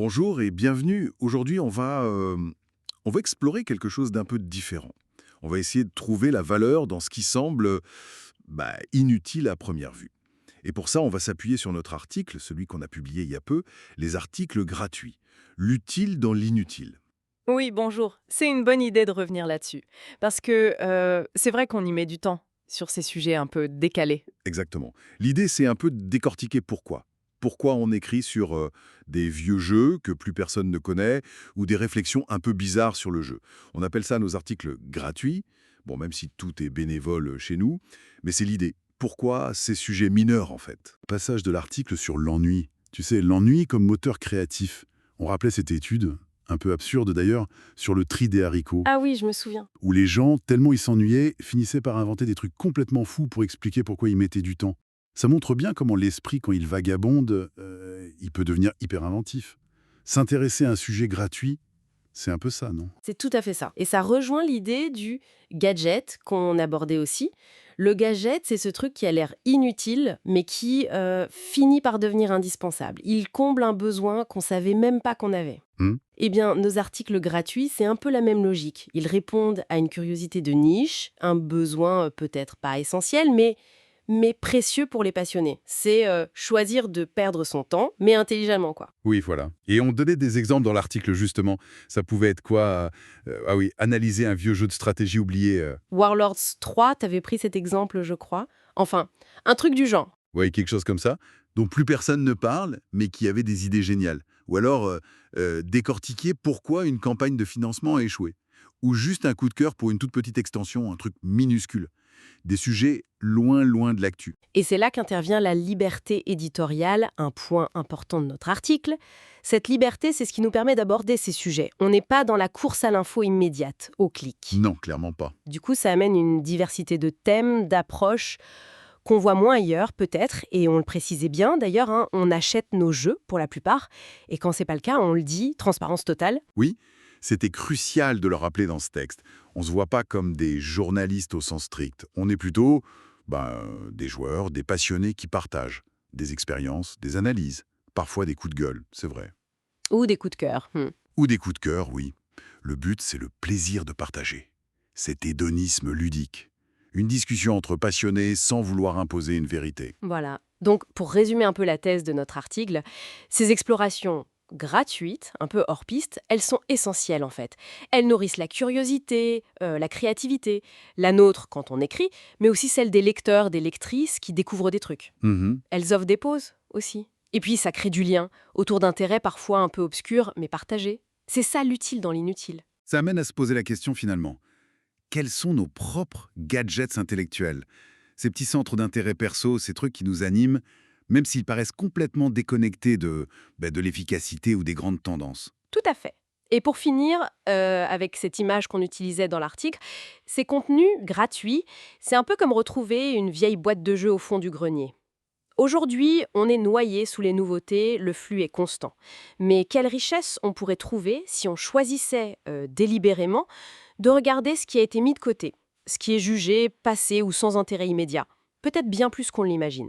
Bonjour et bienvenue. Aujourd'hui, on va explorer quelque chose d'un peu différent. On va essayer de trouver la valeur dans ce qui semble inutile à première vue. Et pour ça, on va s'appuyer sur notre article, celui qu'on a publié il y a peu, les articles gratuits. L'utile dans l'inutile. Oui, bonjour. C'est une bonne idée de revenir là-dessus. Parce que c'est vrai qu'on y met du temps sur ces sujets un peu décalés. Exactement. L'idée, c'est un peu de décortiquer pourquoi. Pourquoi on écrit sur des vieux jeux que plus personne ne connaît ou des réflexions un peu bizarres sur le jeu. On appelle ça nos articles gratuits, bon, même si tout est bénévole chez nous, mais c'est l'idée. Pourquoi ces sujets mineurs, en fait? Passage de l'article sur l'ennui. Tu sais, l'ennui comme moteur créatif. On rappelait cette étude, un peu absurde d'ailleurs, sur le tri des haricots, Ah oui, je me souviens. où les gens, tellement ils s'ennuyaient, finissaient par inventer des trucs complètement fous pour expliquer pourquoi ils mettaient du temps. Ça montre bien comment l'esprit, quand il vagabonde, il peut devenir hyper inventif. S'intéresser à un sujet gratuit, c'est un peu ça, non? C'est tout à fait ça. Et ça rejoint l'idée du gadget qu'on abordait aussi. Le gadget, c'est ce truc qui a l'air inutile, mais qui finit par devenir indispensable. Il comble un besoin qu'on savait même pas qu'on avait. Hmm. Eh bien, nos articles gratuits, c'est un peu la même logique. Ils répondent à une curiosité de niche, un besoin peut-être pas essentiel, mais précieux pour les passionnés. C'est choisir de perdre son temps, mais intelligemment, quoi. Oui, voilà. Et on donnait des exemples dans l'article, justement. Ça pouvait être quoi? Ah oui, analyser un vieux jeu de stratégie oublié. Warlords 3, t'avais pris cet exemple, je crois. Enfin, un truc du genre. Ouais, quelque chose comme ça, dont plus personne ne parle, mais qui avait des idées géniales. Ou alors, décortiquer pourquoi une campagne de financement a échoué. Ou juste un coup de cœur pour une toute petite extension, un truc minuscule. Des sujets loin, loin de l'actu. Et c'est là qu'intervient la liberté éditoriale, un point important de notre article. Cette liberté, c'est ce qui nous permet d'aborder ces sujets. On n'est pas dans la course à l'info immédiate, au clic. Non, clairement pas. Du coup, ça amène une diversité de thèmes, d'approches, qu'on voit moins ailleurs, peut-être, et on le précisait bien, d'ailleurs, hein, on achète nos jeux, pour la plupart, et quand c'est pas le cas, on le dit, transparence totale. Oui, c'était crucial de le rappeler dans ce texte. On ne se voit pas comme des journalistes au sens strict. On est plutôt des joueurs, des passionnés qui partagent des expériences, des analyses, parfois des coups de gueule, c'est vrai. Ou des coups de cœur. Ou des coups de cœur, oui. Le but, c'est le plaisir de partager. Cet hédonisme ludique. Une discussion entre passionnés sans vouloir imposer une vérité. Voilà. Donc, pour résumer un peu la thèse de notre article, ces explorations gratuites, un peu hors piste, elles sont essentielles en fait. Elles nourrissent la curiosité, la créativité, la nôtre quand on écrit, mais aussi celle des lecteurs, des lectrices qui découvrent des trucs. Mhm. Elles offrent des pauses aussi. Et puis, ça crée du lien autour d'intérêts parfois un peu obscurs, mais partagés. C'est ça l'utile dans l'inutile. Ça amène à se poser la question finalement. Quels sont nos propres gadgets intellectuels? Ces petits centres d'intérêt perso, ces trucs qui nous animent, même s'ils paraissent complètement déconnectés de l'efficacité ou des grandes tendances. Tout à fait. Et pour finir, avec cette image qu'on utilisait dans l'article, ces contenus gratuits, c'est un peu comme retrouver une vieille boîte de jeux au fond du grenier. Aujourd'hui, on est noyé sous les nouveautés, le flux est constant. Mais quelle richesse on pourrait trouver si on choisissait délibérément de regarder ce qui a été mis de côté, ce qui est jugé, passé ou sans intérêt immédiat. Peut-être bien plus qu'on l'imagine.